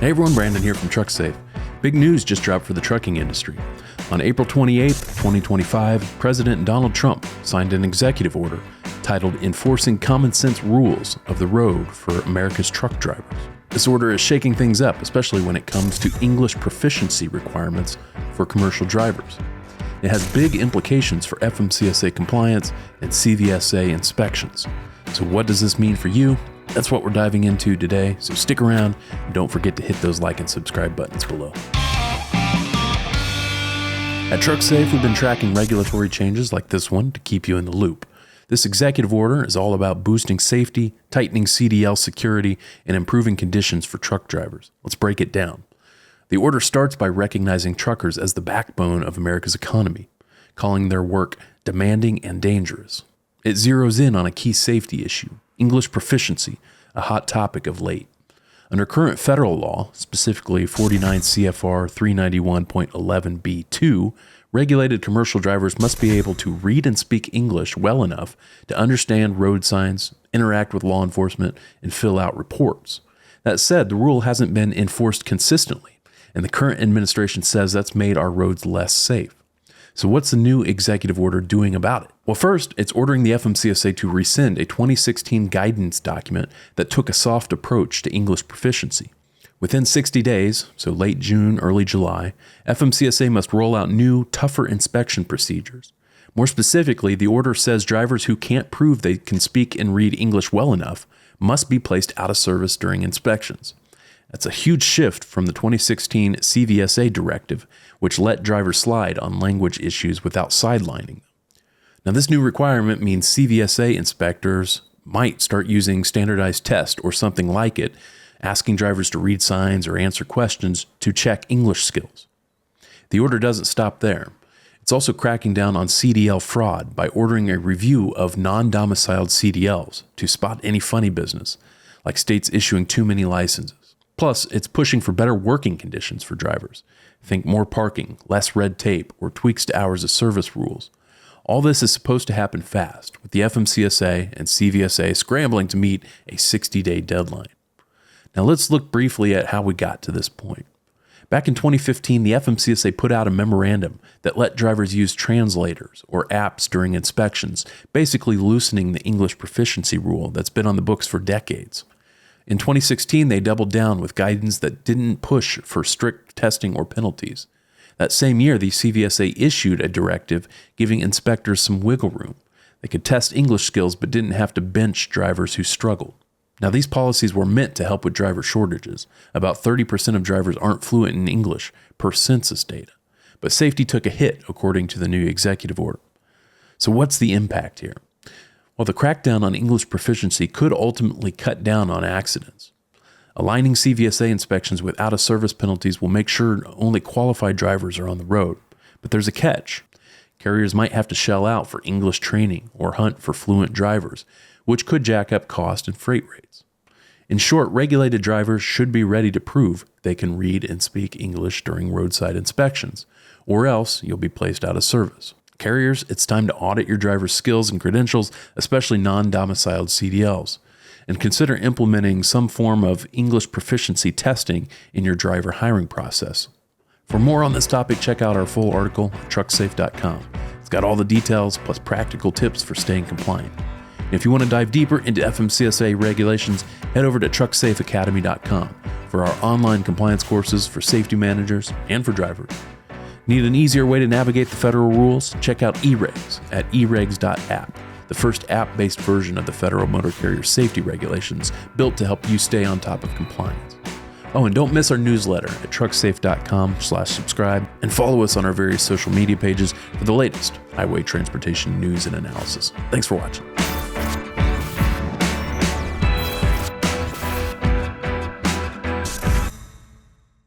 Hey everyone, Brandon here from TruckSafe. Big news just dropped for the trucking industry. On April 28, 2025, President Donald Trump signed an executive order titled Enforcing Common Sense Rules of the Road for America's Truck Drivers. This order is shaking things up, especially when it comes to English proficiency requirements for commercial drivers. It has big implications for FMCSA compliance and CVSA inspections. So what does this mean for you? That's what we're diving into today, so stick around and don't forget to hit those like and subscribe buttons below. At TruckSafe, we've been tracking regulatory changes like this one to keep you in the loop. This executive order is all about boosting safety, tightening CDL security, and improving conditions for truck drivers. Let's break it down. The order starts by recognizing truckers as the backbone of America's economy, calling their work demanding and dangerous. It zeroes in on a key safety issue, English proficiency, a hot topic of late. Under current federal law, specifically 49 CFR 391.11b2, regulated commercial drivers must be able to read and speak English well enough to understand road signs, interact with law enforcement, and fill out reports. That said, the rule hasn't been enforced consistently, and the current administration says that's made our roads less safe. So what's the new executive order doing about it? Well, first, it's ordering the FMCSA to rescind a 2016 guidance document that took a soft approach to English proficiency. Within 60 days, so late June, early July, FMCSA must roll out new, tougher inspection procedures. More specifically, the order says drivers who can't prove they can speak and read English well enough must be placed out of service during inspections. That's a huge shift from the 2016 CVSA directive, which let drivers slide on language issues without sidelining them. Now, this new requirement means CVSA inspectors might start using standardized tests or something like it, asking drivers to read signs or answer questions to check English skills. The order doesn't stop there. It's also cracking down on CDL fraud by ordering a review of non-domiciled CDLs to spot any funny business, like states issuing too many licenses. Plus, it's pushing for better working conditions for drivers. Think more parking, less red tape, or tweaks to hours of service rules. All this is supposed to happen fast, with the FMCSA and CVSA scrambling to meet a 60-day deadline. Now let's look briefly at how we got to this point. Back in 2015, the FMCSA put out a memorandum that let drivers use translators or apps during inspections, basically loosening the English proficiency rule that's been on the books for decades. In 2016, they doubled down with guidance that didn't push for strict testing or penalties. That same year, the CVSA issued a directive giving inspectors some wiggle room. They could test English skills but didn't have to bench drivers who struggled. Now, these policies were meant to help with driver shortages. About 30% of drivers aren't fluent in English per census data. But safety took a hit, according to the new executive order. So what's the impact here? Well, the crackdown on English proficiency could ultimately cut down on accidents. Aligning CVSA inspections with out-of-service penalties will make sure only qualified drivers are on the road. But there's a catch. Carriers might have to shell out for English training or hunt for fluent drivers, which could jack up cost and freight rates. In short, regulated drivers should be ready to prove they can read and speak English during roadside inspections, or else you'll be placed out of service. Carriers, it's time to audit your driver's skills and credentials, especially non-domiciled CDLs, and consider implementing some form of English proficiency testing in your driver hiring process. For more on this topic, check out our full article at trucksafe.com. It's got all the details plus practical tips for staying compliant. And if you want to dive deeper into FMCSA regulations, head over to trucksafeacademy.com for our online compliance courses for safety managers and for drivers. Need an easier way to navigate the federal rules? Check out eRegs at eregs.app, the first app-based version of the federal motor carrier safety regulations built to help you stay on top of compliance. Oh, and don't miss our newsletter at trucksafe.com/subscribe and follow us on our various social media pages for the latest highway transportation news and analysis. Thanks for watching.